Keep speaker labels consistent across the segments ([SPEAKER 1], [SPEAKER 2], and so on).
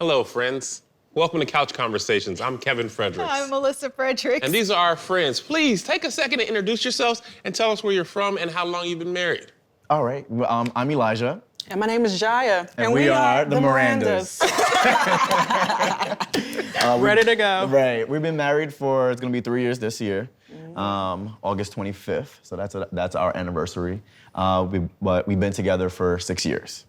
[SPEAKER 1] Hello, friends. Welcome to Couch Conversations. I'm Kevin Fredericks.
[SPEAKER 2] I'm Melissa Fredericks.
[SPEAKER 1] And these are our friends. Please take a second to introduce yourselves and tell us where you're from and how long you've been married.
[SPEAKER 3] All right, I'm Elijah.
[SPEAKER 4] And my name is Jaya.
[SPEAKER 3] And we are the Mirandas.
[SPEAKER 4] Ready to go.
[SPEAKER 3] Right, we've been married for, it's gonna be 3 years this year, August 25th, so that's our anniversary. But we've been together for 6 years.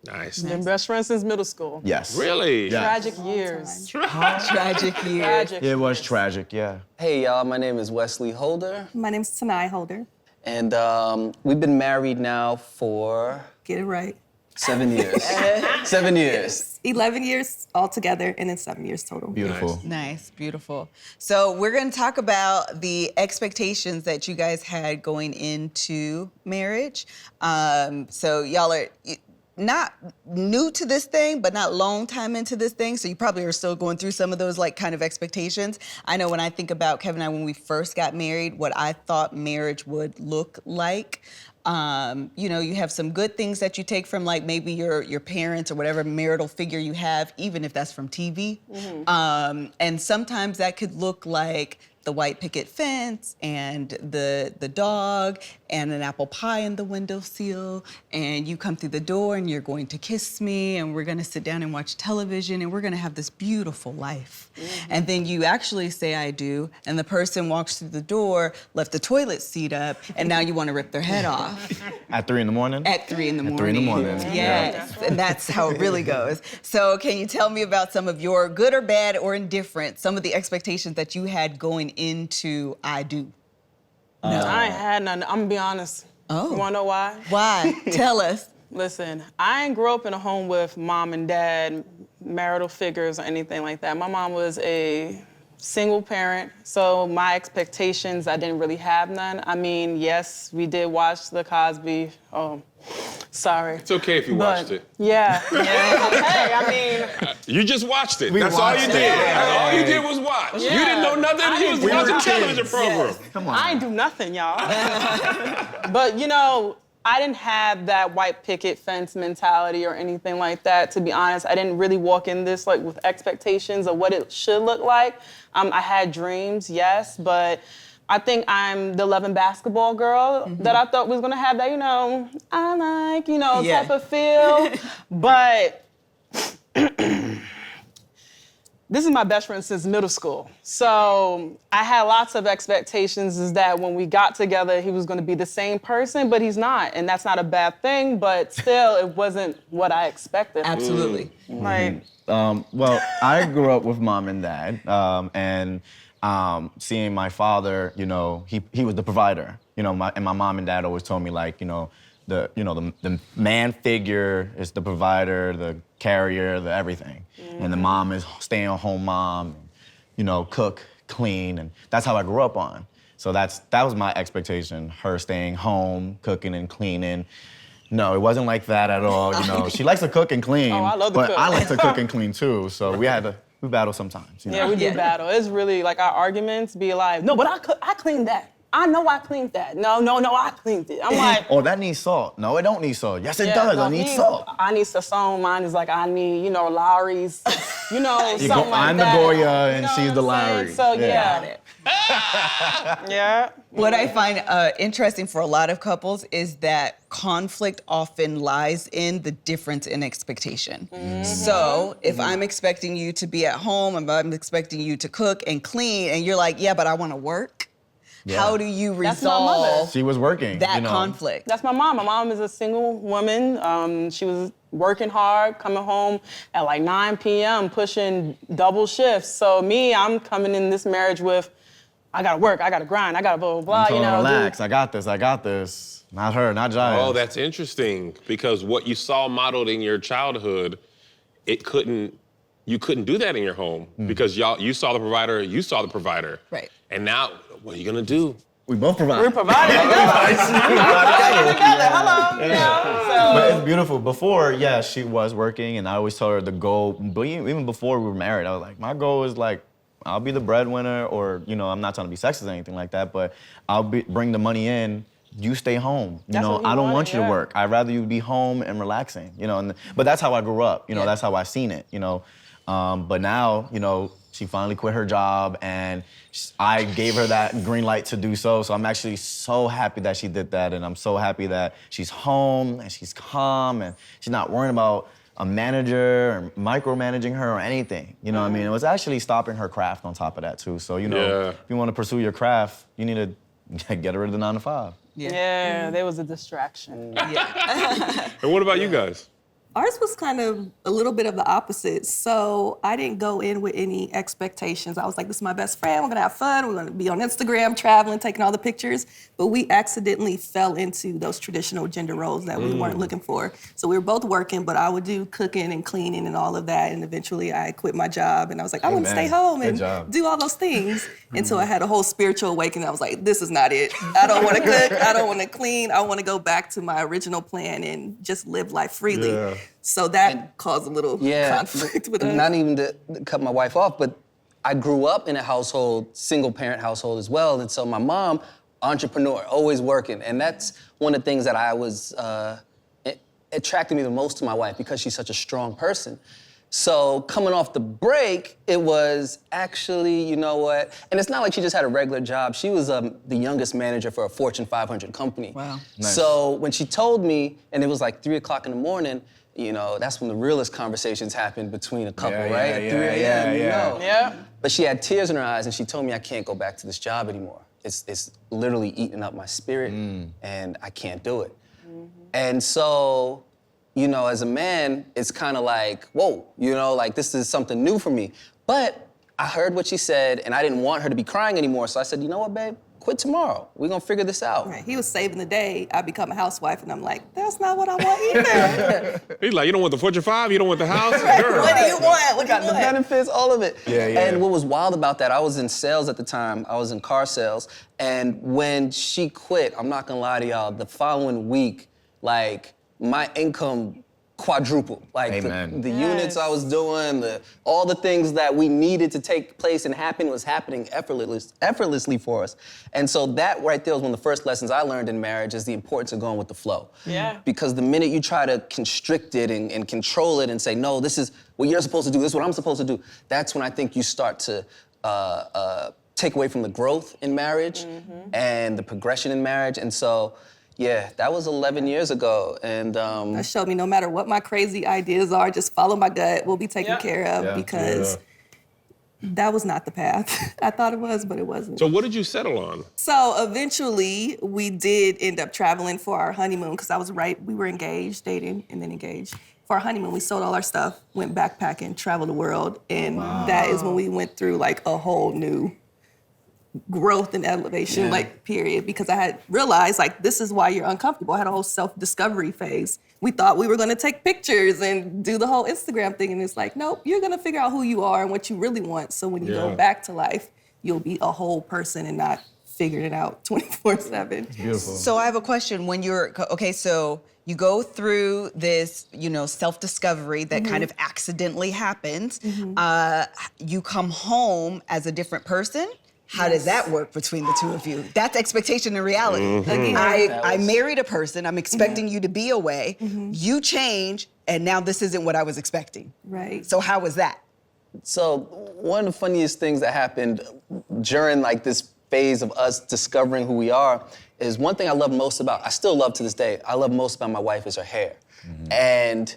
[SPEAKER 1] Nice.
[SPEAKER 4] Been best friends since middle school.
[SPEAKER 3] Yes.
[SPEAKER 1] Really?
[SPEAKER 3] Yeah.
[SPEAKER 4] Tragic years.
[SPEAKER 2] Tragic years.
[SPEAKER 4] Tragic.
[SPEAKER 3] It was tragic, yeah.
[SPEAKER 5] Hey y'all, my name is Wesley Holder,
[SPEAKER 6] My name's Tanai Holder.
[SPEAKER 5] and we've been married now for
[SPEAKER 6] Get it right.
[SPEAKER 5] 7 years. 7 years.
[SPEAKER 6] 11 years altogether, and then 7 years total.
[SPEAKER 3] Beautiful.
[SPEAKER 2] Nice, beautiful. So we're going to talk about the expectations that you guys had going into marriage. So y'all are not new to this thing, but not long time into this thing. So you probably are still going through some of those like kind of expectations. I know when I think about Kevin and I, when we first got married, what I thought marriage would look like. You know, you have some good things that you take from like maybe your parents or whatever marital figure you have, even if that's from TV. And sometimes that could look like the white picket fence and the dog and an apple pie in the windowsill, and you come through the door and you're going to kiss me and we're gonna sit down and watch television and we're gonna have this beautiful life. And then you actually say I do, and the person walks through the door, left the toilet seat up, and now you wanna rip their head off.
[SPEAKER 3] At 3 in the morning?
[SPEAKER 2] At 3 in the morning.
[SPEAKER 3] At 3 in the morning.
[SPEAKER 2] Yes, and that's how it really goes. So can you tell me about some of your good or bad or indifferent, some of the expectations that you had going into I do?
[SPEAKER 4] I ain't had none. I'm gonna be honest.
[SPEAKER 2] Oh.
[SPEAKER 4] You wanna know why?
[SPEAKER 2] Why? Tell us.
[SPEAKER 4] Listen, I ain't grew up in a home with mom and dad, marital figures or anything like that. My mom was a single parent, so my expectations, I didn't really have none. I mean, yes, we did watch The Cosby. Oh, sorry.
[SPEAKER 1] It's okay if you watched it.
[SPEAKER 4] Yeah. Hey, I mean,
[SPEAKER 1] You just watched it.
[SPEAKER 3] We
[SPEAKER 1] That's all you
[SPEAKER 3] watched
[SPEAKER 1] did.
[SPEAKER 3] it.
[SPEAKER 1] That's all you did was watch. You didn't know nothing. You was
[SPEAKER 3] We
[SPEAKER 1] watching
[SPEAKER 3] were
[SPEAKER 1] a television
[SPEAKER 3] kids.
[SPEAKER 1] program.
[SPEAKER 3] Come on.
[SPEAKER 4] I ain't do nothing, y'all. But you know, I didn't have that white picket fence mentality or anything like that, to be honest. I didn't really walk in this like with expectations of what it should look like. I had dreams, yes, but I think I'm the loving basketball girl that I thought was gonna have that, you know, I like, you know,
[SPEAKER 2] Yeah.
[SPEAKER 4] type of feel. But this is my best friend since middle school. So I had lots of expectations is that when we got together, he was gonna be the same person, but he's not. And that's not a bad thing, but still, it wasn't what I expected.
[SPEAKER 2] Absolutely.
[SPEAKER 4] Like,
[SPEAKER 3] Well, I grew up with mom and dad, and seeing my father, you know, he was the provider, you know, and my mom and dad always told me like, the man figure is the provider, the carrier, the everything, and the mom is stay-at-home mom, you know, cook, clean, and that's how I grew up on. So that was my expectation, her staying home, cooking and cleaning. No, it wasn't like that at all. You know, she likes to cook and clean,
[SPEAKER 4] Oh, I love to
[SPEAKER 3] but
[SPEAKER 4] cook.
[SPEAKER 3] I like to cook and clean too. So we battle sometimes. You know?
[SPEAKER 4] yeah, we do battle. It's really like our arguments be like, no, but I cleaned that. I know I cleaned that. No, I cleaned it. I'm like,
[SPEAKER 3] Oh, that needs salt. No, it don't need salt. Yes, it
[SPEAKER 4] yeah,
[SPEAKER 3] does.
[SPEAKER 4] no,
[SPEAKER 3] I need
[SPEAKER 4] he-
[SPEAKER 3] salt.
[SPEAKER 4] I need Sassoon. Mine is like, I need, you know, Lowry's, you know,
[SPEAKER 3] You
[SPEAKER 4] something
[SPEAKER 3] go,
[SPEAKER 4] like
[SPEAKER 3] I'm the
[SPEAKER 4] that.
[SPEAKER 3] Goya
[SPEAKER 4] You
[SPEAKER 3] and
[SPEAKER 4] know
[SPEAKER 3] she's
[SPEAKER 4] what
[SPEAKER 3] the
[SPEAKER 4] I'm saying?
[SPEAKER 3] Lowry.
[SPEAKER 4] So,
[SPEAKER 3] Yeah.
[SPEAKER 4] yeah. Yeah.
[SPEAKER 2] What I find interesting for a lot of couples is that conflict often lies in the difference in expectation. So if I'm expecting you to be at home, and I'm expecting you to cook and clean, and you're like, yeah, but I want to work, how do you
[SPEAKER 4] That's my mother.
[SPEAKER 2] resolve
[SPEAKER 3] She was working.
[SPEAKER 2] that
[SPEAKER 3] you know.
[SPEAKER 2] conflict?
[SPEAKER 4] That's my mom. My mom is a single woman. She was working hard, coming home at like 9 p.m., pushing double shifts. So me, I'm coming in this marriage with, I gotta work, I gotta grind, I gotta blah, blah, blah,
[SPEAKER 3] I'm
[SPEAKER 4] you
[SPEAKER 3] telling her,
[SPEAKER 4] know.
[SPEAKER 3] relax. I got this. Not her, not Jaya.
[SPEAKER 1] Oh, that's interesting because what you saw modeled in your childhood, you couldn't do that in your home because you saw the provider.
[SPEAKER 2] Right.
[SPEAKER 1] And now, what are you gonna do?
[SPEAKER 3] We both provide.
[SPEAKER 4] We're providing together. Hello. You know?
[SPEAKER 3] But it's beautiful. Before, yeah, she was working, and I always told her the goal, but even before we were married, I was like, my goal is like, I'll be the breadwinner, or, you know, I'm not trying to be sexist or anything like that, but bring the money in, you stay home. You
[SPEAKER 4] That's
[SPEAKER 3] know,
[SPEAKER 4] what he
[SPEAKER 3] I don't
[SPEAKER 4] wanted,
[SPEAKER 3] want you
[SPEAKER 4] yeah.
[SPEAKER 3] to work. I'd rather you be home and relaxing, you know, but that's how I grew up, you know, that's how I seen it, you know. But now, you know, she finally quit her job, and I gave her that green light to do so. So I'm actually so happy that she did that, and I'm so happy that she's home and she's calm and she's not worrying about a manager or micromanaging her or anything. You know what I mean? It was actually stopping her craft on top of that too. So, you know, if you want to pursue your craft, you need to get rid of the 9 to 5.
[SPEAKER 4] Yeah, there was a distraction.
[SPEAKER 1] And what about you guys?
[SPEAKER 6] Ours was kind of a little bit of the opposite. So I didn't go in with any expectations. I was like, this is my best friend. We're going to have fun. We're going to be on Instagram, traveling, taking all the pictures. But we accidentally fell into those traditional gender roles that we weren't looking for. So we were both working, but I would do cooking and cleaning and all of that. And eventually I quit my job. And I was like, I want to stay home and do all those things. Until I had a whole spiritual awakening. I was like, this is not it. I don't want to cook. I don't want to clean. I want to go back to my original plan and just live life freely. Yeah. So that caused a little conflict with us.
[SPEAKER 5] Not even to cut my wife off, but I grew up in a household, single parent household as well. And so my mom, entrepreneur, always working. And that's one of the things that I was, it attracted me the most to my wife because she's such a strong person. So coming off the break, it was actually, you know what? And it's not like she just had a regular job. She was the youngest manager for a Fortune 500 company.
[SPEAKER 2] Wow.
[SPEAKER 3] Nice.
[SPEAKER 5] So when she told me, and it was like 3 o'clock in the morning, you know, that's when the realest conversations happened between a couple, right? At 3 a.m., you know.
[SPEAKER 4] Yeah.
[SPEAKER 5] But she had tears in her eyes, and she told me I can't go back to this job anymore. It's literally eating up my spirit, and I can't do it. And so, you know, as a man, it's kind of like, whoa, you know, like this is something new for me. But I heard what she said, and I didn't want her to be crying anymore. So I said, you know what, babe? Quit tomorrow. We're gonna figure this out.
[SPEAKER 6] Right. He was saving the day. I become a housewife, and I'm like, that's not what I want either.
[SPEAKER 1] He's like, you don't want the Fortune 5, you don't want the house? Girl.
[SPEAKER 6] What do you want? What do
[SPEAKER 5] Got
[SPEAKER 6] you
[SPEAKER 5] the
[SPEAKER 6] want?
[SPEAKER 5] benefits, all of it.
[SPEAKER 3] Yeah.
[SPEAKER 5] And what was wild about that, I was in sales at the time. I was in car sales. And when she quit, I'm not gonna lie to y'all, the following week, like, my income quadrupled. Like the units I was doing, all the things that we needed to take place and happen was happening effortlessly for us. And so that right there was one of the first lessons I learned in marriage is the importance of going with the flow.
[SPEAKER 4] Yeah.
[SPEAKER 5] Because the minute you try to constrict it and control it and say, no, this is what you're supposed to do, this is what I'm supposed to do, that's when I think you start to take away from the growth in marriage and the progression in marriage. And so, yeah, that was 11 years ago, and
[SPEAKER 6] That showed me no matter what my crazy ideas are, just follow my gut. We'll be taken care of because that was not the path. I thought it was, but it wasn't.
[SPEAKER 1] So what did you settle on?
[SPEAKER 6] So eventually, we did end up traveling for our honeymoon because we were engaged, dating, and then engaged. For our honeymoon, we sold all our stuff, went backpacking, traveled the world, and that is when we went through like a whole new growth and elevation, like, period, because I had realized, like, this is why you're uncomfortable. I had a whole self-discovery phase. We thought we were gonna take pictures and do the whole Instagram thing, and it's like, nope, you're gonna figure out who you are and what you really want, so when you go back to life, you'll be a whole person and not figuring it out 24/7.
[SPEAKER 3] Beautiful.
[SPEAKER 2] So I have a question. When you're, okay, so you go through this, you know, self-discovery that kind of accidentally happens. You come home as a different person. How does that work between the two of you? That's expectation and reality. Again, I married a person, I'm expecting you to be away. You change, and now this isn't what I was expecting.
[SPEAKER 6] Right.
[SPEAKER 2] So how was that?
[SPEAKER 5] So one of the funniest things that happened during like this phase of us discovering who we are is one thing I love most about, I still love to this day, I love most about my wife is her hair. And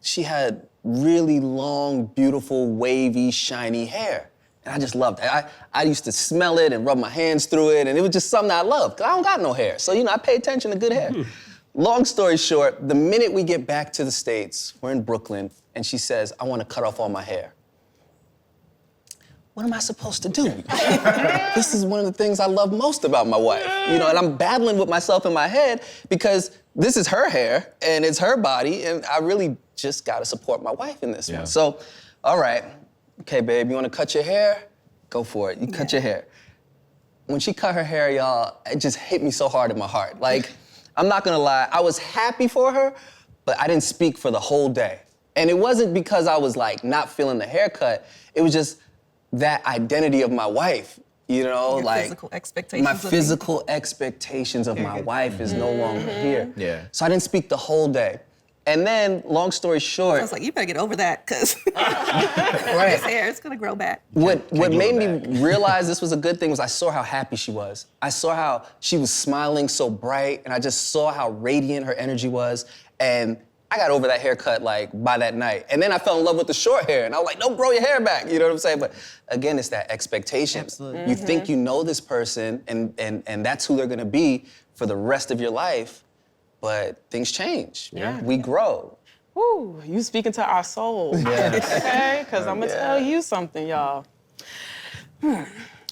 [SPEAKER 5] she had really long, beautiful, wavy, shiny hair. And I just loved it. I used to smell it and rub my hands through it, and it was just something I loved, because I don't got no hair. So, you know, I pay attention to good hair. Long story short, the minute we get back to the States, we're in Brooklyn, and she says, I want to cut off all my hair. What am I supposed to do? This is one of the things I love most about my wife. You know, and I'm battling with myself in my head because this is her hair, and it's her body, and I really just got to support my wife in this one. So, all right. Okay, babe, you wanna cut your hair? Go for it, you cut your hair. When she cut her hair, y'all, it just hit me so hard in my heart. Like, I'm not gonna lie, I was happy for her, but I didn't speak for the whole day. And it wasn't because I was like not feeling the haircut, it was just that identity of my wife, you know?
[SPEAKER 6] Your
[SPEAKER 5] like
[SPEAKER 6] physical expectations
[SPEAKER 5] my
[SPEAKER 6] of me.
[SPEAKER 5] physical expectations of my wife is no longer here.
[SPEAKER 3] Yeah.
[SPEAKER 5] So I didn't speak the whole day. And then, long story
[SPEAKER 6] I
[SPEAKER 5] short,
[SPEAKER 6] was like, you better get over that, because his hair, it's gonna grow back.
[SPEAKER 5] what
[SPEAKER 3] grow
[SPEAKER 5] made
[SPEAKER 3] it
[SPEAKER 5] me realize this was a good thing was I saw how happy she was. I saw how she was smiling so bright, and I just saw how radiant her energy was. And I got over that haircut like by that night. And then I fell in love with the short hair, and I was like, don't grow your hair back, you know what I'm saying? But again, it's that expectation.
[SPEAKER 2] Absolutely.
[SPEAKER 5] You think you know this person, and that's who they're gonna be for the rest of your life, but things change.
[SPEAKER 4] Yeah.
[SPEAKER 5] We grow.
[SPEAKER 4] Woo, you speaking to our soul. Okay, because I'm gonna tell you something, y'all.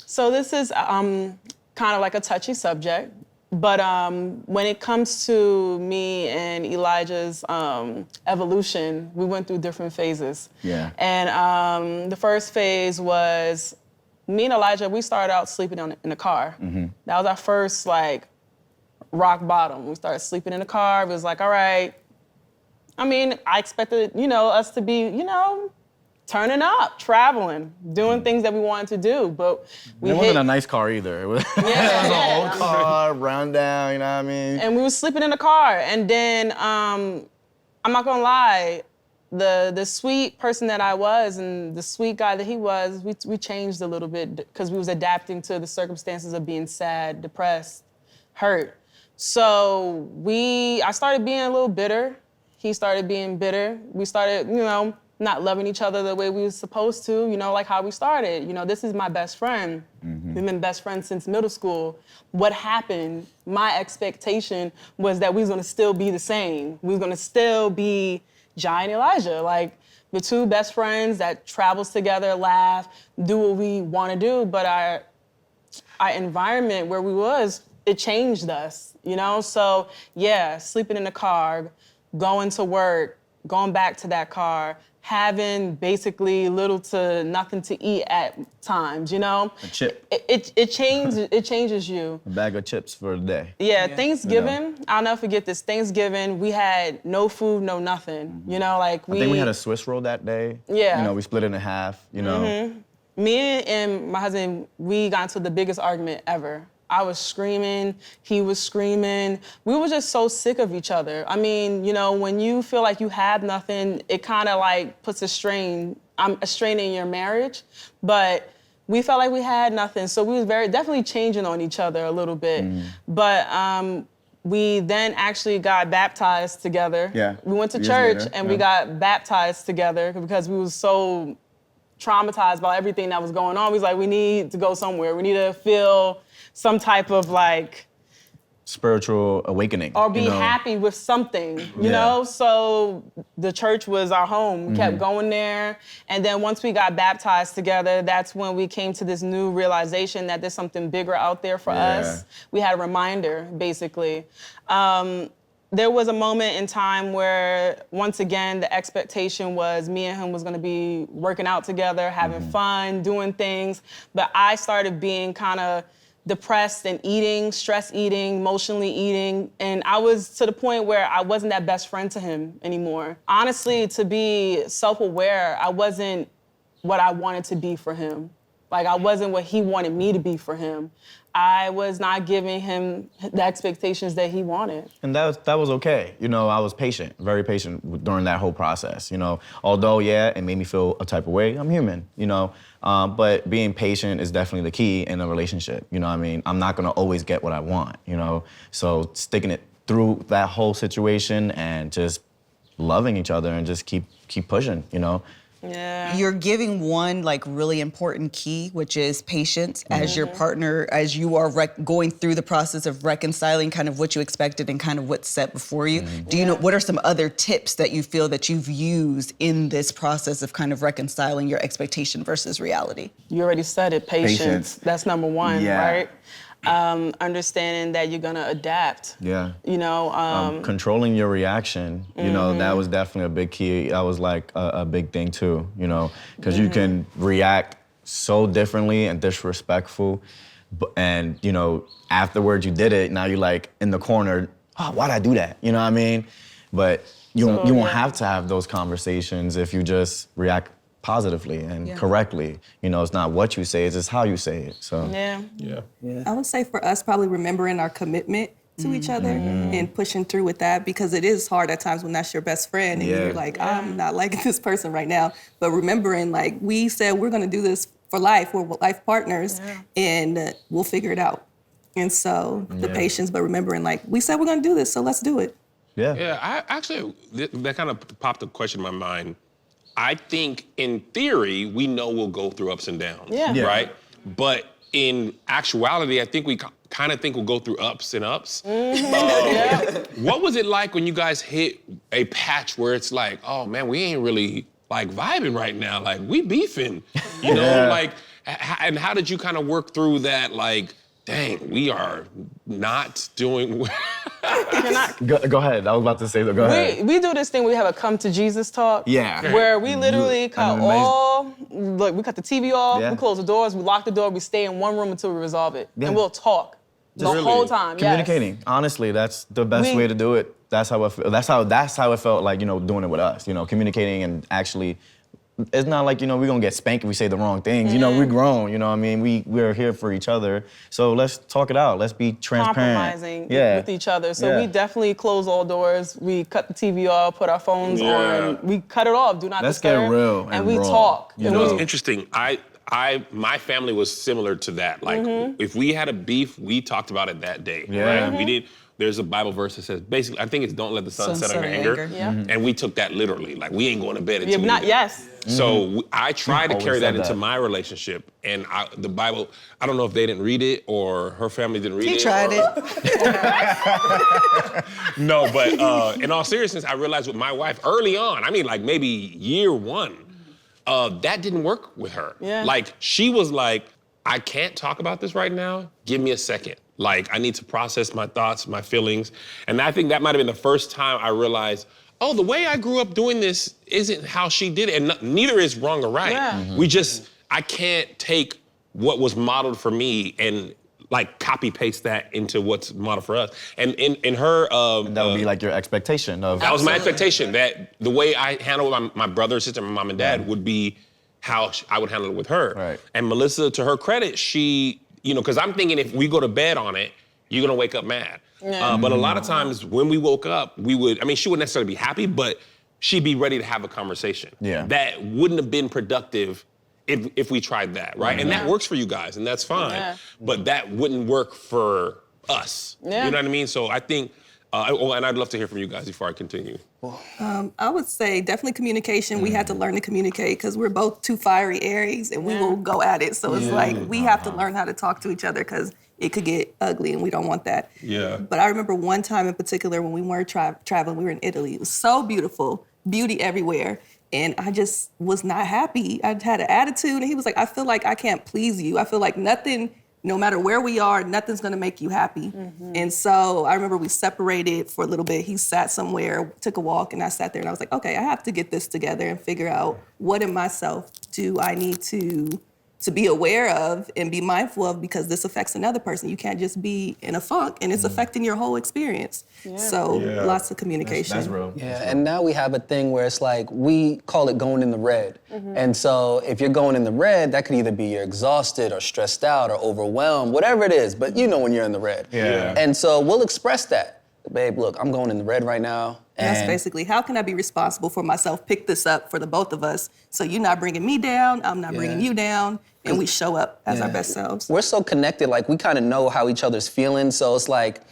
[SPEAKER 4] So this is kind of like a touchy subject, but when it comes to me and Elijah's evolution, we went through different phases.
[SPEAKER 3] Yeah.
[SPEAKER 4] And the first phase was me and Elijah, we started out sleeping in the car. That was our first like rock bottom. We started sleeping in the car. It was like, all right. I mean, I expected, us to be, turning up, traveling, doing things that we wanted to do, but we
[SPEAKER 3] It
[SPEAKER 4] hit,
[SPEAKER 3] wasn't a nice car either. It was, it was an old car, run down, you know what I mean?
[SPEAKER 4] and we were sleeping in the car. And then, I'm not gonna lie, the sweet person that I was and the sweet guy that he was, we changed a little bit because we was adapting to the circumstances of being sad, depressed, hurt. So I started being a little bitter. He started being bitter. We started, not loving each other the way we were supposed to, like how we started. This is my best friend. We've been best friends since middle school. What happened, my expectation was that we was gonna still be the same. We was gonna still be Jai and Elijah, like the two best friends that travels together, laugh, do what we wanna do, but our environment where we was, it changed us, So yeah, sleeping in the car, going to work, going back to that car, having basically little to nothing to eat at times,
[SPEAKER 3] A chip,
[SPEAKER 4] It changes you.
[SPEAKER 3] a bag of chips for the day.
[SPEAKER 4] Yeah, Thanksgiving, I'll never forget this. Thanksgiving, we had no food, no nothing.
[SPEAKER 3] I think we had a Swiss roll that day.
[SPEAKER 4] Yeah.
[SPEAKER 3] We split it in half,
[SPEAKER 4] Me and my husband, we got into the biggest argument ever. I was screaming, he was screaming. We were just so sick of each other. I mean, when you feel like you have nothing, it kind of like puts a strain in your marriage. But we felt like we had nothing, so we was definitely changing on each other a little bit. But we then actually got baptized together.
[SPEAKER 3] Yeah.
[SPEAKER 4] We went to
[SPEAKER 3] Years
[SPEAKER 4] church
[SPEAKER 3] later,
[SPEAKER 4] and we got baptized together because we was so traumatized by everything that was going on. We was like, we need to go somewhere. We need to feel some type of like
[SPEAKER 3] spiritual awakening.
[SPEAKER 4] Or be happy with something, you know? So the church was our home. We kept going there. And then once we got baptized together, that's when we came to this new realization that there's something bigger out there for us. We had a reminder, basically. There was a moment in time where, once again, the expectation was me and him was gonna be working out together, having fun, doing things. But I started being kind of depressed and eating, stress eating, emotionally eating. And I was to the point where I wasn't that best friend to him anymore. Honestly, to be self-aware, I wasn't what I wanted to be for him. Like, I wasn't what he wanted me to be for him. I was not giving him the expectations that he wanted.
[SPEAKER 3] And that was okay. I was patient, very patient during that whole process. Although, it made me feel a type of way, I'm human, But being patient is definitely the key in a relationship, I'm not gonna always get what I want, So sticking it through that whole situation and just loving each other and just keep pushing,
[SPEAKER 4] Yeah.
[SPEAKER 2] You're giving one really important key, which is patience as your partner, as you are going through the process of reconciling kind of what you expected and kind of what's set before you. Do you know, what are some other tips that you feel that you've used in this process of kind of reconciling your expectation versus reality?
[SPEAKER 4] You already said it, patience.
[SPEAKER 3] Patience.
[SPEAKER 4] That's number one,
[SPEAKER 3] Yeah.
[SPEAKER 4] right? Understanding that you're gonna adapt.
[SPEAKER 3] Yeah.
[SPEAKER 4] You
[SPEAKER 3] controlling your reaction, that was definitely a big key. That was like a big thing too, because you can react so differently and disrespectful, and afterwards you did it. Now you're like in the corner. Oh, why'd I do that? You know what I mean? But you won't have to have those conversations if you just react positively and correctly. It's not what you say, it's just how you say it. So
[SPEAKER 4] yeah.
[SPEAKER 6] I would say for us, probably remembering our commitment to each other and pushing through with that, because it is hard at times when that's your best friend and you're like, I'm not liking this person right now. But remembering, like, we said we're gonna do this for life, we're life partners, and we'll figure it out. And so the patience, but remembering, like, we said we're gonna do this, so let's do it.
[SPEAKER 1] Yeah, I actually, that kind of popped a question in my mind. I think in theory, we know we'll go through ups and downs, right? But in actuality, I think we kind of think we'll go through ups and ups. What was it like when you guys hit a patch where it's like, oh man, we ain't really like vibing right now, like we beefing, you know? Like, and how did you kind of work through that, like, dang, we are not doing well?
[SPEAKER 3] Go ahead. I was about to say that. Go ahead.
[SPEAKER 4] We do this thing, we have a come to Jesus talk.
[SPEAKER 3] Yeah.
[SPEAKER 4] Where we literally cut we cut the TV off, we close the doors, we lock the door, we stay in one room until we resolve it. And we'll talk the whole time.
[SPEAKER 3] Communicating. Honestly, that's the best way to do it. That's how it felt like, you know, doing it with us. You know, communicating and actually, it's not like, you know, we're gonna get spanked if we say the wrong things. You know, we're grown, you know what I mean? We're here for each other. So let's talk it out. Let's be transparent.
[SPEAKER 4] Compromising with each other. So we definitely close all doors. We cut the TV off, put our phones on. We cut it off, do not disturb.
[SPEAKER 3] Let's get real
[SPEAKER 4] and we
[SPEAKER 3] raw.
[SPEAKER 4] talk.
[SPEAKER 1] You know, it's interesting. My family was similar to that. Like, if we had a beef, we talked about it that day, right? We did. There's a Bible verse that says, basically, I think it's don't let the sun set on your anger. And we took that literally. Like, we ain't going to bed until So I tried to carry that into my relationship. And the Bible, I don't know if they didn't read it or her family didn't read it.
[SPEAKER 2] He tried it.
[SPEAKER 1] No, but in all seriousness, I realized with my wife early on, I mean, like maybe year one, that didn't work with her. Like, she was like, I can't talk about this right now. Give me a second. Like, I need to process my thoughts, my feelings. And I think that might have been the first time I realized, oh, the way I grew up doing this isn't how she did it. And neither is wrong or right. I can't take what was modeled for me and like copy paste that into what's modeled for us. And in her-
[SPEAKER 3] that would be like your expectation of-
[SPEAKER 1] That was my expectation, that the way I handle my brother, sister, my mom and dad would be how I would handle it with her.
[SPEAKER 3] Right.
[SPEAKER 1] And Melissa, to her credit, she, you know, because I'm thinking if we go to bed on it, you're gonna wake up mad. But a lot of times when we woke up, she wouldn't necessarily be happy, but she'd be ready to have a conversation. That wouldn't have been productive if we tried that, right? And that works for you guys, and that's fine. But that wouldn't work for us. You know what I mean? So I think, and I'd love to hear from you guys before I continue.
[SPEAKER 6] I would say definitely communication. We had to learn to communicate because we're both two fiery Aries and we will go at it. So it's like we have to learn how to talk to each other because it could get ugly and we don't want that. But I remember one time in particular when we weren't traveling, we were in Italy. It was so beautiful, beauty everywhere. And I just was not happy. I had an attitude and he was like, I feel like I can't please you. I feel like nothing, no matter where we are, nothing's gonna make you happy. And so I remember we separated for a little bit. He sat somewhere, took a walk, and I sat there and I was like, okay, I have to get this together and figure out what in myself do I need to be aware of and be mindful of because this affects another person. You can't just be in a funk and it's affecting your whole experience. So lots of communication.
[SPEAKER 3] That's real.
[SPEAKER 5] And now we have a thing where it's like, we call it going in the red. And so if you're going in the red, that could either be you're exhausted or stressed out or overwhelmed, whatever it is, but you know when you're in the red. And so we'll express that. Babe, look, I'm going in the red right now.
[SPEAKER 6] And that's basically, how can I be responsible for myself, pick this up for the both of us, so you're not bringing me down, I'm not bringing you down, and we show up as our best selves.
[SPEAKER 5] We're so connected, like we kind of know how each other's feeling, so it's like,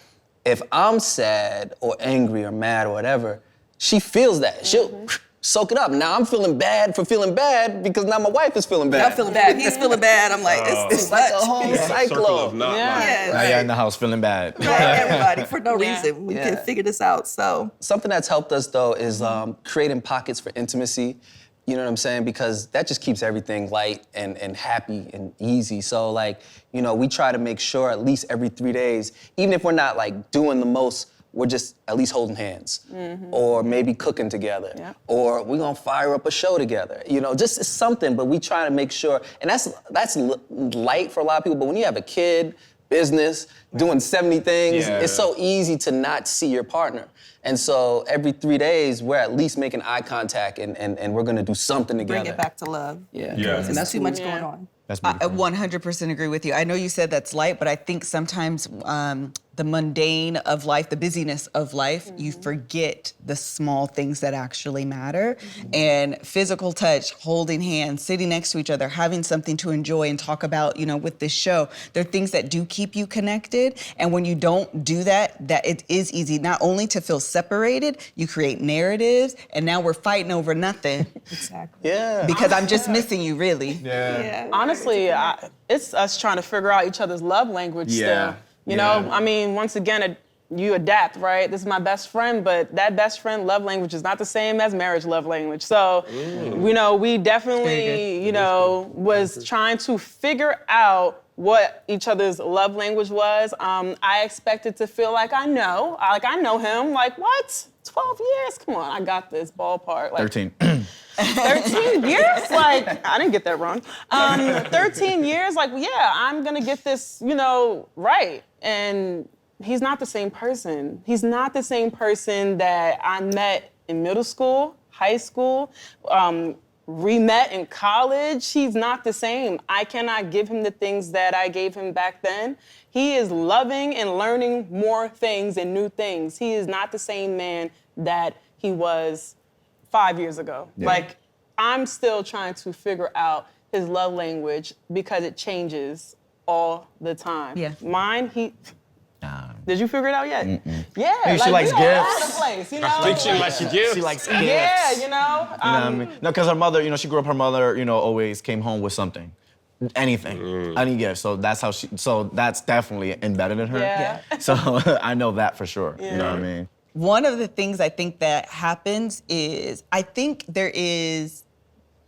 [SPEAKER 5] if I'm sad or angry or mad or whatever, she feels that. She'll soak it up. Now I'm feeling bad for feeling bad because now my wife is feeling bad.
[SPEAKER 6] I'm feeling bad, he's feeling bad, I'm like, it's
[SPEAKER 5] like
[SPEAKER 6] much.
[SPEAKER 5] a whole cyclone.
[SPEAKER 3] Now you're in the house feeling bad.
[SPEAKER 6] Everybody, for no reason. We can figure this out, so.
[SPEAKER 5] Something that's helped us, though, is creating pockets for intimacy. You know what I'm saying? Because that just keeps everything light and happy and easy. So, like, you know, we try to make sure at least every 3 days, even if we're not, like, doing the most, we're just at least holding hands. Or maybe cooking together. Or we're gonna fire up a show together. You know, just something, but we try to make sure, and that's light for a lot of people, but when you have a kid, business, doing 70 things, it's so easy to not see your partner. And so every 3 days, we're at least making eye contact and we're gonna do something together.
[SPEAKER 6] Bring it back to love.
[SPEAKER 5] Yeah.
[SPEAKER 6] And that's too much going on.
[SPEAKER 3] That's
[SPEAKER 2] I 100% agree with you. I know you said that's light, but I think sometimes the mundane of life, the busyness of life, you forget the small things that actually matter. And physical touch, holding hands, sitting next to each other, having something to enjoy and talk about, with this show, there are things that do keep you connected. And when you don't do that it is easy not only to feel separated, you create narratives, and now we're fighting over nothing.
[SPEAKER 6] Exactly.
[SPEAKER 5] Yeah.
[SPEAKER 2] Because I'm just missing you, really.
[SPEAKER 6] Yeah.
[SPEAKER 4] Honestly, it's us trying to figure out each other's love language still. You know, I mean, once again, you adapt, right? This is my best friend, but that best friend love language is not the same as marriage love language. So, we definitely, was trying to figure out what each other's love language was. I expected to feel like I know him. Like, what? 12 years? Come on, I got this ballpark. Like,
[SPEAKER 3] 13.
[SPEAKER 4] 13 years? Like, I didn't get that wrong. 13 years, like, yeah, I'm gonna get this, right. And he's not the same person. He's not the same person that I met in middle school, high school, re-met in college. He's not the same. I cannot give him the things that I gave him back then. He is loving and learning more things and new things. He is not the same man that he was 5 years ago.
[SPEAKER 3] Yeah.
[SPEAKER 4] Like, I'm still trying to figure out his love language because it changes all the time.
[SPEAKER 2] Yeah.
[SPEAKER 4] Mine, did you figure it out yet? Yeah.
[SPEAKER 3] Maybe she likes
[SPEAKER 4] all
[SPEAKER 3] gifts.
[SPEAKER 4] over the place,
[SPEAKER 1] I think she likes your gifts.
[SPEAKER 3] She likes gifts.
[SPEAKER 4] Yeah,
[SPEAKER 3] You know what I mean? No, because her mother, she grew up, her mother, always came home with something. Anything, any gift. So that's that's definitely embedded in her.
[SPEAKER 4] Yeah.
[SPEAKER 3] So I know that for sure. You know what I mean?
[SPEAKER 2] One of the things I think that happens is,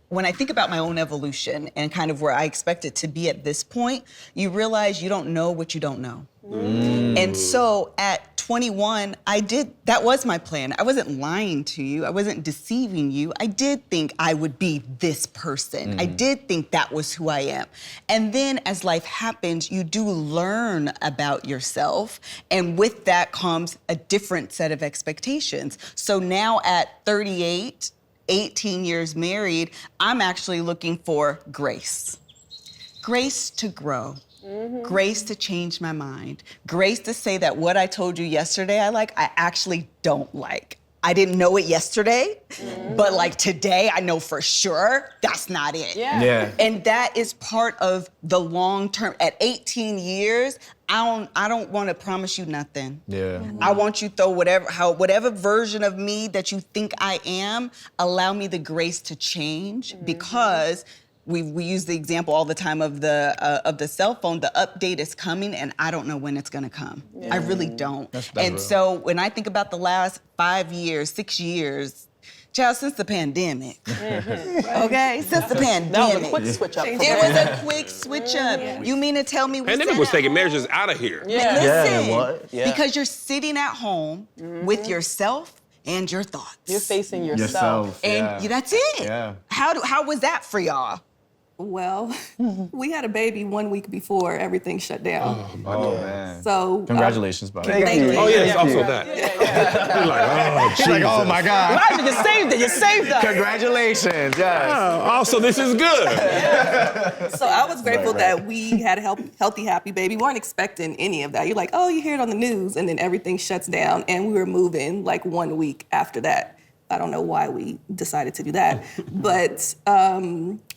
[SPEAKER 2] when I think about my own evolution and kind of where I expect it to be at this point, you realize you don't know what you don't know. And so at 21, that was my plan. I wasn't lying to you. I wasn't deceiving you. I did think I would be this person. I did think that was who I am. And then as life happens, you do learn about yourself. And with that comes a different set of expectations. So now at 38, 18 years married, I'm actually looking for grace. Grace to grow. Grace to change my mind. Grace to say that what I told you yesterday I actually don't like. I didn't know it yesterday, but like today I know for sure that's not it.
[SPEAKER 3] Yeah.
[SPEAKER 2] And that is part of the long term. At 18 years, I don't want to promise you nothing.
[SPEAKER 3] Yeah.
[SPEAKER 2] I want you to throw whatever version of me that you think I am, allow me the grace to change, because we use the example all the time of the cell phone. The update is coming, and I don't know when it's gonna come. I really don't.
[SPEAKER 3] That's
[SPEAKER 2] and
[SPEAKER 3] real.
[SPEAKER 2] so when I think about the last 5 years, 6 years, child, since the pandemic, okay, since the pandemic,
[SPEAKER 4] That was a quick switch up. For
[SPEAKER 2] it
[SPEAKER 4] me.
[SPEAKER 2] was a quick switch up. You mean to tell me we
[SPEAKER 1] Pandemic
[SPEAKER 2] sat
[SPEAKER 1] was
[SPEAKER 2] at
[SPEAKER 1] taking
[SPEAKER 2] home?
[SPEAKER 1] marriages out of here.
[SPEAKER 4] Yeah.
[SPEAKER 2] Listen,
[SPEAKER 3] what?
[SPEAKER 5] Yeah.
[SPEAKER 2] because you're sitting at home with yourself and your thoughts.
[SPEAKER 4] You're facing yourself.
[SPEAKER 2] And that's it.
[SPEAKER 3] Yeah.
[SPEAKER 2] How was that for y'all?
[SPEAKER 6] Well, we had a baby 1 week before everything shut down.
[SPEAKER 3] Oh, man.
[SPEAKER 6] So
[SPEAKER 3] Congratulations, buddy.
[SPEAKER 6] thank you.
[SPEAKER 1] Oh, yeah, it's also that. You're like, oh,
[SPEAKER 3] She's like, oh my God.
[SPEAKER 4] Elijah, you saved it. You saved us.
[SPEAKER 3] Congratulations, yes.
[SPEAKER 1] also, this is good.
[SPEAKER 6] So I was grateful
[SPEAKER 3] Right.
[SPEAKER 6] that we had a healthy, happy baby. We weren't expecting any of that. You're like, oh, you hear it on the news, and then everything shuts down, and we were moving like 1 week after that. I don't know why we decided to do that, but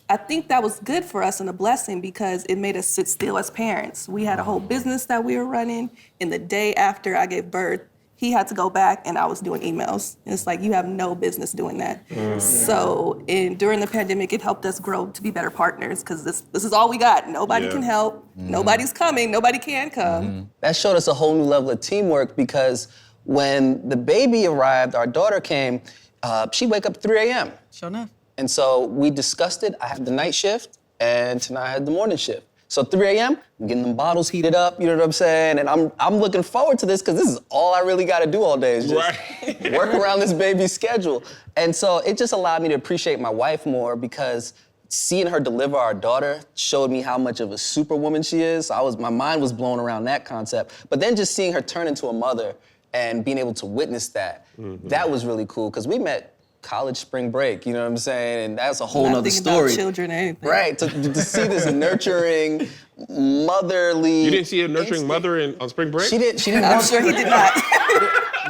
[SPEAKER 6] I think that was good for us and a blessing because it made us sit still as parents. We had a whole business that we were running, and the day after I gave birth, he had to go back and I was doing emails. And it's like, you have no business doing that. So during the pandemic, it helped us grow to be better partners because this is all we got. Nobody can help, nobody's coming, nobody can come.
[SPEAKER 5] That showed us a whole new level of teamwork because when the baby arrived, our daughter came, she'd wake up 3 a.m.
[SPEAKER 2] Sure enough.
[SPEAKER 5] And so we discussed it. I had the night shift, and Tanai had the morning shift. So 3 a.m., I'm getting them bottles heated up, you know what I'm saying? And I'm looking forward to this because this is all I really got to do all day is just work around this baby's schedule. And so it just allowed me to appreciate my wife more because seeing her deliver our daughter showed me how much of a superwoman she is. My mind was blown around that concept. But then just seeing her turn into a mother and being able to witness that, that was really cool because we met college spring break, you know what I'm saying? And that's a whole
[SPEAKER 6] Not
[SPEAKER 5] nother
[SPEAKER 6] thinking
[SPEAKER 5] story.
[SPEAKER 6] about children or anything.
[SPEAKER 5] Right, to see this nurturing, motherly.
[SPEAKER 1] You didn't see a nurturing
[SPEAKER 5] instinct.
[SPEAKER 1] mother on spring break?
[SPEAKER 5] She didn't
[SPEAKER 6] I'm
[SPEAKER 5] want
[SPEAKER 6] sure he did not.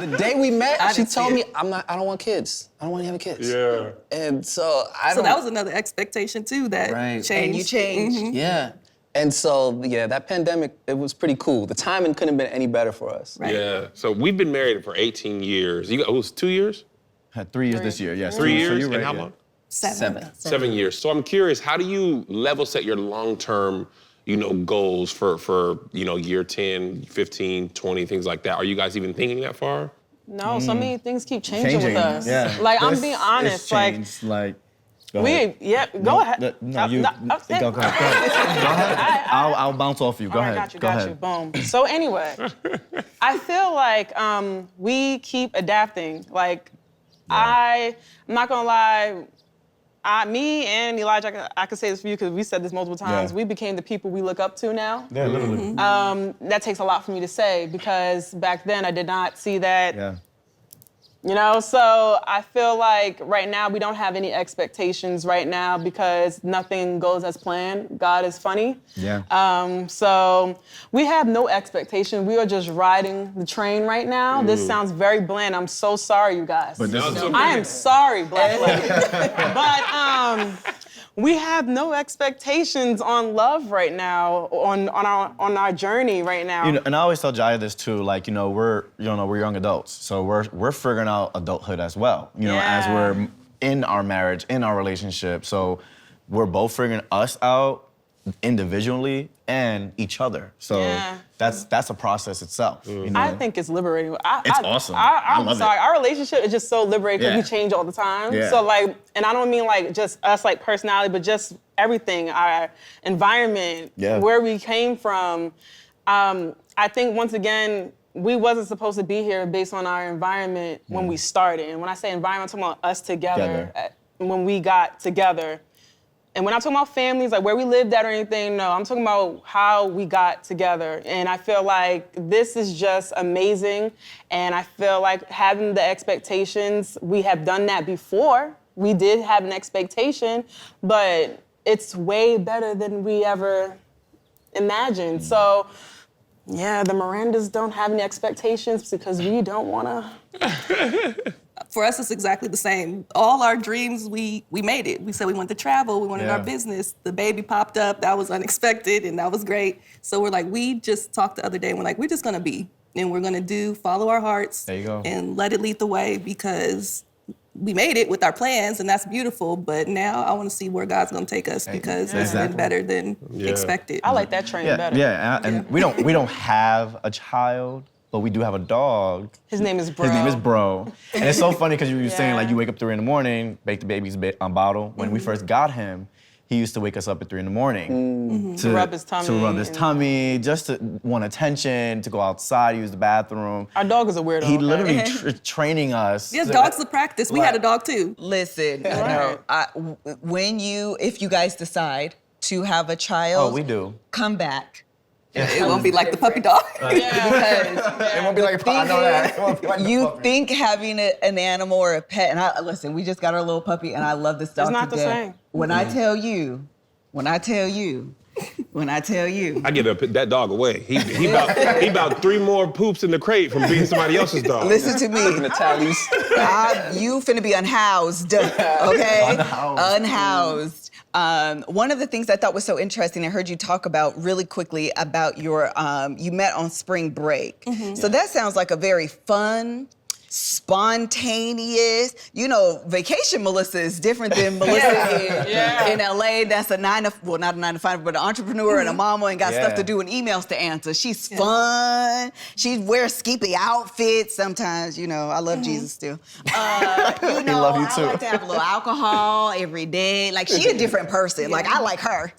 [SPEAKER 5] The day we met, she
[SPEAKER 6] didn't see
[SPEAKER 5] told me,
[SPEAKER 6] it.
[SPEAKER 5] I don't want kids. I don't want to have kids.
[SPEAKER 1] Yeah.
[SPEAKER 5] And so I
[SPEAKER 6] So that was another expectation too that
[SPEAKER 5] Right.
[SPEAKER 6] changed.
[SPEAKER 2] And you changed.
[SPEAKER 6] Mhm.
[SPEAKER 5] Yeah. And so, yeah, that pandemic, it was pretty cool. The timing couldn't have been any better for us.
[SPEAKER 6] Right.
[SPEAKER 1] Yeah. So we've been married for 18 years. It was 2 years?
[SPEAKER 3] Had 3 years this year. Yes.
[SPEAKER 1] 3
[SPEAKER 3] So
[SPEAKER 1] years?
[SPEAKER 3] you're
[SPEAKER 1] And
[SPEAKER 3] right,
[SPEAKER 1] how
[SPEAKER 3] yeah.
[SPEAKER 1] long?
[SPEAKER 6] 7.
[SPEAKER 1] 7 years. So I'm curious, how do you level set your long-term, goals for year 10, 15, 20, things like that? Are you guys even thinking that far?
[SPEAKER 4] No, so many things keep changing with us.
[SPEAKER 3] Yeah.
[SPEAKER 4] Like, I'm
[SPEAKER 3] This
[SPEAKER 4] being
[SPEAKER 3] is
[SPEAKER 4] honest. Like,
[SPEAKER 3] changed, go ahead.
[SPEAKER 4] go ahead.
[SPEAKER 3] No, you.
[SPEAKER 4] No,
[SPEAKER 3] Go ahead. Go ahead. I'll bounce off you. Go
[SPEAKER 4] All right,
[SPEAKER 3] ahead.
[SPEAKER 4] got you. Boom. So anyway, I feel like we keep adapting. Like, I'm not gonna lie, me and Elijah, I can say this for you because we said this multiple times.
[SPEAKER 3] Yeah.
[SPEAKER 4] We became the people we look up to now.
[SPEAKER 3] Yeah, literally.
[SPEAKER 4] That takes a lot for me to say because back then I did not see that.
[SPEAKER 3] Yeah.
[SPEAKER 4] So I feel like right now we don't have any expectations right now because nothing goes as planned. God is funny.
[SPEAKER 3] Yeah.
[SPEAKER 4] So we have no expectation. We are just riding the train right now. This sounds very bland. I'm so sorry, you guys.
[SPEAKER 3] But this
[SPEAKER 1] No,
[SPEAKER 3] is
[SPEAKER 1] it's okay.
[SPEAKER 4] I am sorry, Black Lady. But we have no expectations on love right now, on our journey right now.
[SPEAKER 3] and I always tell Jaya this too. Like, we're young adults, so we're figuring out adulthood as well. As
[SPEAKER 4] Yeah.
[SPEAKER 3] we're in our marriage, in our relationship. So we're both figuring us out individually and each other. So
[SPEAKER 4] Yeah.
[SPEAKER 3] that's a process itself.
[SPEAKER 4] I think it's liberating.
[SPEAKER 3] It's awesome.
[SPEAKER 4] I'm
[SPEAKER 3] I love
[SPEAKER 4] sorry.
[SPEAKER 3] it.
[SPEAKER 4] Our relationship is just so liberating because
[SPEAKER 3] Yeah.
[SPEAKER 4] we change all the time.
[SPEAKER 3] Yeah.
[SPEAKER 4] So and I don't mean like just us like personality, but just everything, our environment,
[SPEAKER 3] Yeah.
[SPEAKER 4] where we came from. I think once again, we wasn't supposed to be here based on our environment when we started. And when I say environment, I'm talking about us together. When we got together. And when I'm talking about families, like where we lived at or anything, no, I'm talking about how we got together. And I feel like this is just amazing. And I feel like having the expectations, we have done that before. We did have an expectation, but it's way better than we ever imagined. So, yeah, the Mirandas don't have any expectations because we don't want to.
[SPEAKER 6] For us, it's exactly the same. All our dreams, we made it. We said we wanted to travel, we wanted our business. The baby popped up, that was unexpected, and that was great. So we're like, we just talked the other day, and we're like, we're just gonna be, and we're gonna follow our hearts.
[SPEAKER 3] There you go.
[SPEAKER 6] And let it lead the way because we made it with our plans, and that's beautiful, but now I wanna see where God's gonna take us because it's been better than expected.
[SPEAKER 4] I like that train better.
[SPEAKER 3] Yeah, and we don't have a child, but we do have a dog.
[SPEAKER 4] His name is Bro.
[SPEAKER 3] His name is Bro. And it's so funny because you were saying like
[SPEAKER 4] Yeah.
[SPEAKER 3] you wake up 3 a.m, bake the baby's bottle. When we first got him, he used to wake us up at 3 a.m.
[SPEAKER 4] To rub his tummy.
[SPEAKER 3] To rub his tummy, just to want attention, to go outside, use the bathroom.
[SPEAKER 4] Our dog is a weirdo.
[SPEAKER 3] He
[SPEAKER 4] okay?
[SPEAKER 3] literally training us.
[SPEAKER 6] Yes, dogs to practice. We had a dog too.
[SPEAKER 2] Listen,
[SPEAKER 4] Right.
[SPEAKER 2] if you guys decide to have a child,
[SPEAKER 3] Oh, we do.
[SPEAKER 2] come back.
[SPEAKER 6] It won't be like the puppy dog.
[SPEAKER 3] It won't be like I know that. It won't be like the
[SPEAKER 2] You
[SPEAKER 3] puppy.
[SPEAKER 2] think having an animal or a pet, and listen, we just got our little puppy, and I love this dog
[SPEAKER 4] not
[SPEAKER 2] to
[SPEAKER 4] the
[SPEAKER 2] death.
[SPEAKER 4] same.
[SPEAKER 2] When I tell you,
[SPEAKER 1] I get that dog away. He about 3 more poops in the crate from being somebody else's dog.
[SPEAKER 2] listen to me.
[SPEAKER 5] The tallies.
[SPEAKER 2] You finna be unhoused, okay?
[SPEAKER 3] Unhoused.
[SPEAKER 2] One of the things I thought was so interesting, I heard you talk about really quickly about your, you met on spring break. So that sounds like a very fun, spontaneous, vacation Melissa is different than Melissa in LA. That's not a 9 to 5, but an entrepreneur and a mama and got stuff to do and emails to answer. She's fun. She wears skimpy outfits sometimes, I love Jesus still.
[SPEAKER 3] love you too.
[SPEAKER 2] I like to have a little alcohol every day. Like she a different person. Like I like her.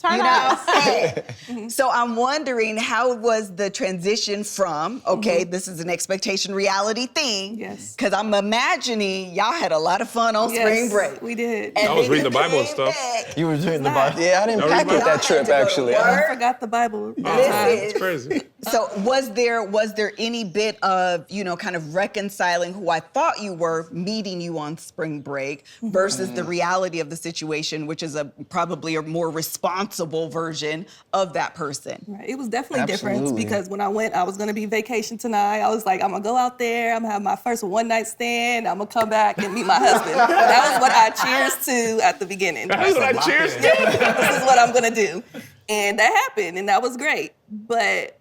[SPEAKER 2] So I'm wondering how was the transition from, this is an expectation reality thing.
[SPEAKER 6] Yes.
[SPEAKER 2] Because I'm imagining y'all had a lot of fun on spring break.
[SPEAKER 6] We did.
[SPEAKER 2] And
[SPEAKER 1] I was
[SPEAKER 2] then
[SPEAKER 1] reading
[SPEAKER 2] you
[SPEAKER 1] the Bible and
[SPEAKER 2] came
[SPEAKER 1] stuff.
[SPEAKER 2] back.
[SPEAKER 3] You were doing the Bible.
[SPEAKER 5] Yeah, I didn't pack it that trip, actually.
[SPEAKER 2] Work.
[SPEAKER 6] I forgot the Bible.
[SPEAKER 1] It's crazy.
[SPEAKER 2] So was there any bit of, kind of reconciling who I thought you were meeting you on spring break versus the reality of the situation, which is probably a more responsible version of that person?
[SPEAKER 6] Right. It was definitely different
[SPEAKER 5] Absolutely.
[SPEAKER 6] because when I went, I was gonna be vacation tonight. I was like, I'm gonna go out there, I'm gonna have my first one night stand, I'm gonna come back and meet my husband. That was what I cheers to at the beginning.
[SPEAKER 1] That's what I cheers to.
[SPEAKER 6] This is what I'm gonna do. And that happened, and that was great. But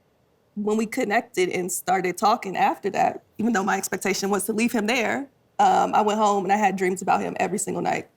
[SPEAKER 6] when we connected and started talking after that, even though my expectation was to leave him there, I went home and I had dreams about him every single night.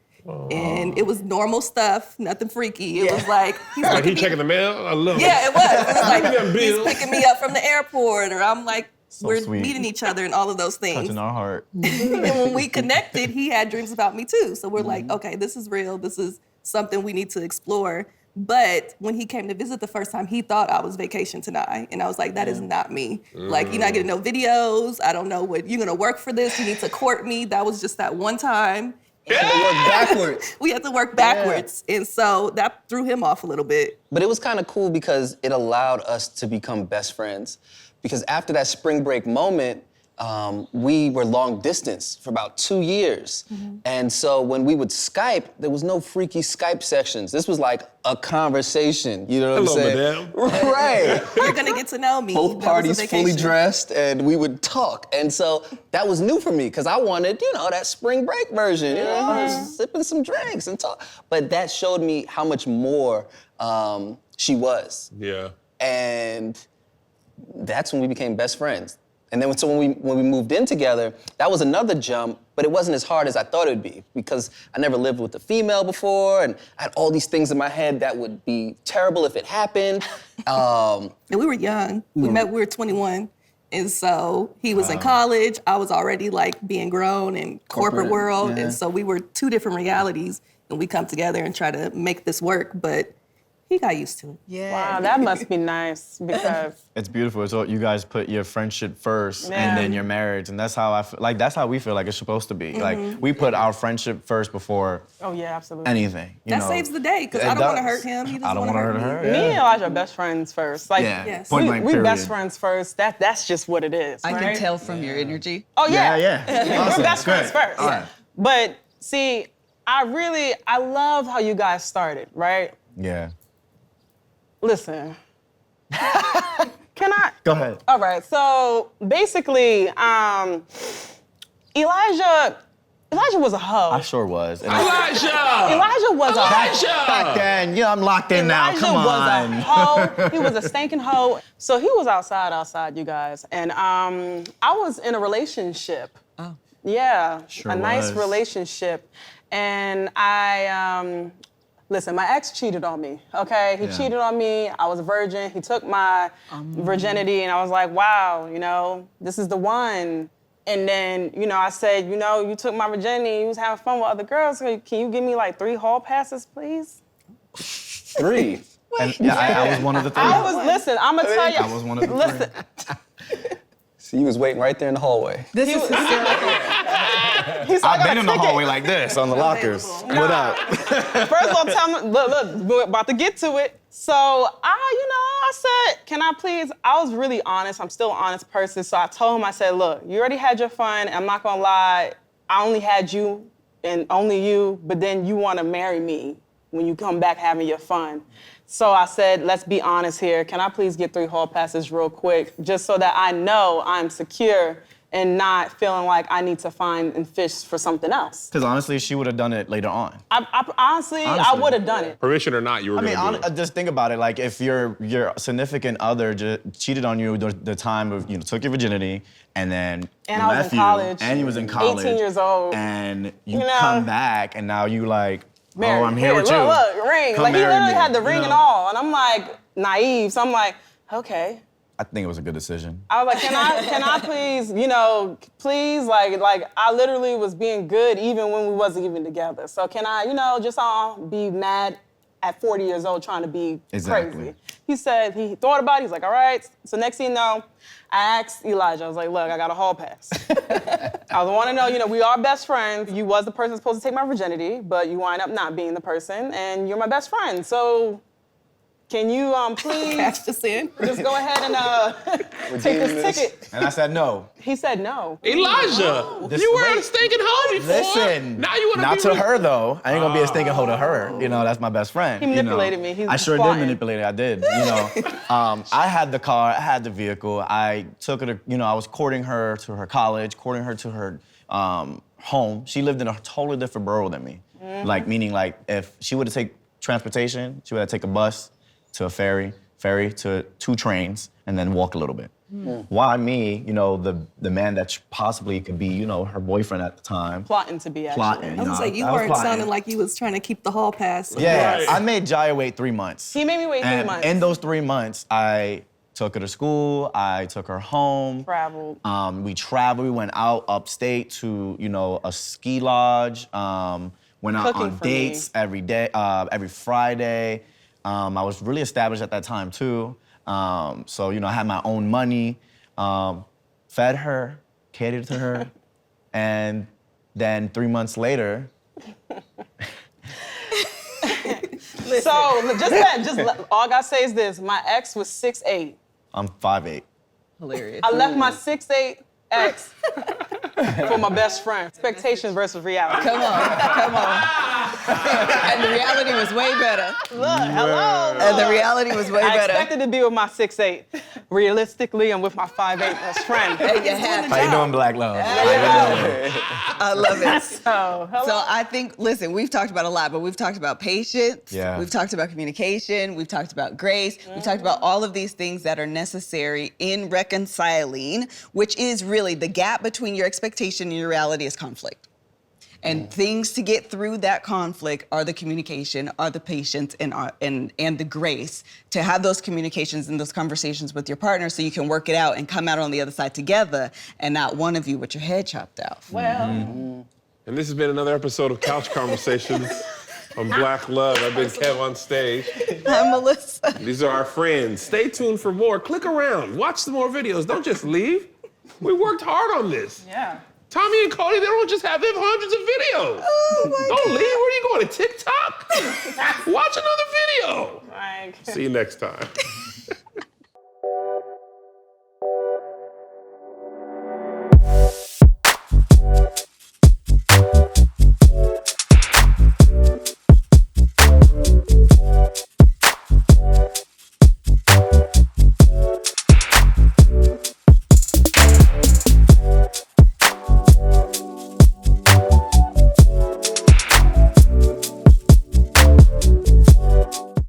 [SPEAKER 6] And it was normal stuff, nothing freaky. It was like,
[SPEAKER 1] Like he checking the mail? I love it.
[SPEAKER 6] yeah, it was. It was like,
[SPEAKER 1] Them
[SPEAKER 6] he's
[SPEAKER 1] bills.
[SPEAKER 6] picking me up from the airport, or I'm like, we're
[SPEAKER 3] sweet.
[SPEAKER 6] meeting each other and all of those things.
[SPEAKER 3] Touching our heart.
[SPEAKER 6] And when we connected, he had dreams about me too. So we're like, okay, this is real. This is something we need to explore. But when he came to visit the first time, he thought I was vacation Tanai. And I was like, that is not me. Like, you're not getting no videos. I don't know what, you're gonna work for this. You need to court me. That was just that one time.
[SPEAKER 5] They work backwards.
[SPEAKER 6] We had to work backwards. And so that threw him off a little bit.
[SPEAKER 5] But it was kind of cool because it allowed us to become best friends. Because after that spring break moment, we were long distance for about 2 years. And so when we would Skype, there was no freaky Skype sessions. This was like a conversation, you know what
[SPEAKER 1] Hello,
[SPEAKER 5] I'm saying?
[SPEAKER 1] madam.
[SPEAKER 5] Right.
[SPEAKER 6] You're gonna get to know me.
[SPEAKER 5] Both
[SPEAKER 6] That was a
[SPEAKER 5] parties fully
[SPEAKER 6] vacation.
[SPEAKER 5] dressed, and we would talk. And so that was new for me, because I wanted, that spring break version, sipping some drinks and talk. But that showed me how much more she was.
[SPEAKER 1] Yeah.
[SPEAKER 5] And that's when we became best friends. And then so when we moved in together, that was another jump, but it wasn't as hard as I thought it would be, because I never lived with a female before, and I had all these things in my head that would be terrible if it happened.
[SPEAKER 6] And we were young. We were 21. And so he was in college. I was already like being grown in corporate world.
[SPEAKER 5] yeah.
[SPEAKER 6] And so we were two different realities, and we come together and try to make this work, but he got used to it.
[SPEAKER 2] Yeah.
[SPEAKER 4] Wow, that must be nice because
[SPEAKER 3] It's beautiful. It's all, you guys put your friendship first
[SPEAKER 4] Yeah.
[SPEAKER 3] and then your marriage, and that's how I feel. Like that's how we feel like it's supposed to be. Like we put our friendship first before
[SPEAKER 4] oh yeah, absolutely.
[SPEAKER 3] anything. You
[SPEAKER 6] That
[SPEAKER 3] know?
[SPEAKER 6] saves the day, because
[SPEAKER 3] It
[SPEAKER 6] I don't want to
[SPEAKER 3] does.
[SPEAKER 6] hurt him. He doesn't
[SPEAKER 3] I don't
[SPEAKER 6] want to
[SPEAKER 3] wanna
[SPEAKER 6] hurt me.
[SPEAKER 3] her.
[SPEAKER 4] Me
[SPEAKER 3] Yeah.
[SPEAKER 4] and Elijah are best friends first. Like
[SPEAKER 3] Yeah.
[SPEAKER 6] Yes.
[SPEAKER 3] Point
[SPEAKER 4] we,
[SPEAKER 3] blank
[SPEAKER 4] we
[SPEAKER 3] period.
[SPEAKER 4] best friends first. That's just what it is.
[SPEAKER 2] I
[SPEAKER 4] right?
[SPEAKER 2] can tell from your energy.
[SPEAKER 4] Oh yeah,
[SPEAKER 3] Yeah.
[SPEAKER 4] We're
[SPEAKER 3] Awesome.
[SPEAKER 4] best friends
[SPEAKER 3] Good.
[SPEAKER 4] first.
[SPEAKER 3] All right.
[SPEAKER 4] But see, I love how you guys started, right?
[SPEAKER 3] Yeah.
[SPEAKER 4] Listen. Can I?
[SPEAKER 3] Go ahead.
[SPEAKER 4] All right. So basically, Elijah was a hoe.
[SPEAKER 3] I sure was. And
[SPEAKER 1] Elijah!
[SPEAKER 4] Elijah was a hoe.
[SPEAKER 3] back then, I'm locked in now.
[SPEAKER 4] Elijah
[SPEAKER 3] Come
[SPEAKER 4] was
[SPEAKER 3] on.
[SPEAKER 4] a hoe. He was a stinking hoe. So he was outside, you guys. And I was in a relationship.
[SPEAKER 2] Oh.
[SPEAKER 4] Yeah,
[SPEAKER 3] Sure
[SPEAKER 4] a nice
[SPEAKER 3] was.
[SPEAKER 4] relationship. And listen, my ex cheated on me, okay? He
[SPEAKER 3] Yeah.
[SPEAKER 4] cheated on me. I was a virgin. He took my virginity, and I was like, wow, this is the one. And then, I said, you took my virginity. You was having fun with other girls. So can you give me like 3 hall passes, please?
[SPEAKER 5] 3.
[SPEAKER 3] And yeah, I was one of the 3.
[SPEAKER 4] Listen, I'm gonna tell you.
[SPEAKER 3] I was one of the 3.
[SPEAKER 4] Listen,
[SPEAKER 5] So you was waiting right there in the hallway.
[SPEAKER 2] This is hysterical.
[SPEAKER 4] he's like,
[SPEAKER 3] I've been in the
[SPEAKER 4] ticket.
[SPEAKER 3] hallway like this on the lockers. What up?
[SPEAKER 4] First of all, tell me, look, we're about to get to it. So I said, can I please? I was really honest. I'm still an honest person. So I told him, I said, look, you already had your fun. I'm not gonna lie. I only had you and only you, but then you wanna marry me when you come back having your fun. So I said, let's be honest here. Can I please get 3 hall passes real quick, just so that I know I'm secure and not feeling like I need to find and fish for something else.
[SPEAKER 3] Because honestly, she would have done it later on.
[SPEAKER 4] Honestly, I
[SPEAKER 3] Honestly.
[SPEAKER 4] would have done it.
[SPEAKER 1] Permission or not, you were
[SPEAKER 3] I mean,
[SPEAKER 1] gonna do it.
[SPEAKER 3] just think about it. Like, if your significant other cheated on you the time of, took your virginity, and then
[SPEAKER 4] And I was in
[SPEAKER 3] left you,
[SPEAKER 4] college.
[SPEAKER 3] and you was in college,
[SPEAKER 4] 18 years old.
[SPEAKER 3] and you
[SPEAKER 4] You know.
[SPEAKER 3] come back, and now you like,
[SPEAKER 4] Married.
[SPEAKER 3] oh, I'm here with you.
[SPEAKER 4] Look, ring.
[SPEAKER 3] Come
[SPEAKER 4] Like, he
[SPEAKER 3] marry
[SPEAKER 4] literally
[SPEAKER 3] me,
[SPEAKER 4] had the
[SPEAKER 3] you
[SPEAKER 4] ring
[SPEAKER 3] know?
[SPEAKER 4] and all. And I'm like, naive. So I'm like, okay.
[SPEAKER 3] I think it was a good decision.
[SPEAKER 4] I was like, can I please, please, like I literally was being good even when we wasn't even together. So can I, just be mad at 40 years old trying to be
[SPEAKER 3] Exactly.
[SPEAKER 4] crazy? He said, he thought about it, he's like, all right. So next thing you know, I asked Elijah, I was like, look, I got a hall pass. I want to know, we are best friends. You was the person supposed to take my virginity, but you wind up not being the person, and you're my best friend. So can you please
[SPEAKER 6] Cash this in.
[SPEAKER 4] just go ahead and take this ticket?
[SPEAKER 3] And I said no.
[SPEAKER 4] He said no.
[SPEAKER 1] Elijah,
[SPEAKER 3] This-
[SPEAKER 1] you were
[SPEAKER 3] wait.
[SPEAKER 1] a stinking hoe before.
[SPEAKER 3] Listen,
[SPEAKER 1] Now you want
[SPEAKER 3] not
[SPEAKER 1] be
[SPEAKER 3] to
[SPEAKER 1] rude.
[SPEAKER 3] her though. I ain't gonna be a stinking hoe to her. You know, that's my best friend.
[SPEAKER 4] He manipulated me. He's
[SPEAKER 3] I sure
[SPEAKER 4] squatting.
[SPEAKER 3] did manipulate her. I did. You know, I had the car. I had the vehicle. I took her to. You know, I was courting her to her college, courting her to her home. She lived in a totally different borough than me. Like meaning, like if she would have taken transportation, she would have taken a bus to a ferry to 2 trains, and then walk a little bit. Why me, you know, the man that possibly could be, you know, her boyfriend at the time.
[SPEAKER 4] Plotting to be actually.
[SPEAKER 3] Plotting.
[SPEAKER 6] I was like, you
[SPEAKER 3] I was
[SPEAKER 6] weren't
[SPEAKER 3] plotting.
[SPEAKER 6] sounding like you was trying to keep the hall pass.
[SPEAKER 3] Yeah,
[SPEAKER 1] Right.
[SPEAKER 3] I made Jaya wait 3 months.
[SPEAKER 4] He made me wait 3
[SPEAKER 3] And
[SPEAKER 4] months.
[SPEAKER 3] in those 3 months, I took her to school, I took her home.
[SPEAKER 4] Traveled.
[SPEAKER 3] We traveled, we went out upstate to, you know, a ski lodge. Went out
[SPEAKER 4] Cooking
[SPEAKER 3] on
[SPEAKER 4] for me.
[SPEAKER 3] dates every day, every Friday. I was really established at that time too. So, you know, I had my own money, fed her, catered to her. And then 3 months later,
[SPEAKER 4] So all I gotta say is this: my ex was 6'8".
[SPEAKER 3] I'm 5'8".
[SPEAKER 2] Hilarious.
[SPEAKER 4] I left my 6'8" ex for my best friend. Expectations versus reality.
[SPEAKER 2] Come on. And the reality was way better.
[SPEAKER 4] Look, hello.
[SPEAKER 2] And the reality was way
[SPEAKER 4] I
[SPEAKER 2] better.
[SPEAKER 4] expected to be with my 6'8". Realistically, I'm with my 5'8" best friend.
[SPEAKER 2] And you had
[SPEAKER 3] How you doing, Black Love? How you doing?
[SPEAKER 2] I love it.
[SPEAKER 4] So, hello.
[SPEAKER 2] So I think, listen, we've talked about a lot, but we've talked about patience.
[SPEAKER 3] Yeah.
[SPEAKER 2] We've talked about communication. We've talked about grace. We've talked about all of these things that are necessary in reconciling, which is really the gap between your expectation and your reality is conflict. And things to get through that conflict are the communication, are the patience, and the grace to have those communications and those conversations with your partner so you can work it out and come out on the other side together and not one of you with your head chopped off.
[SPEAKER 4] well,
[SPEAKER 1] And this has been another episode of Couch Conversations on Black Love. I've been Kev on stage.
[SPEAKER 2] I'm Melissa.
[SPEAKER 1] These are our friends. Stay tuned for more. Click around. Watch some more videos. Don't just leave. We worked hard on this.
[SPEAKER 4] yeah.
[SPEAKER 1] Tommy and Cody, they don't just have them hundreds of videos.
[SPEAKER 2] Oh my
[SPEAKER 1] Don't leave. Where are you going, to TikTok? Watch another video.
[SPEAKER 4] Like.
[SPEAKER 1] See you next time.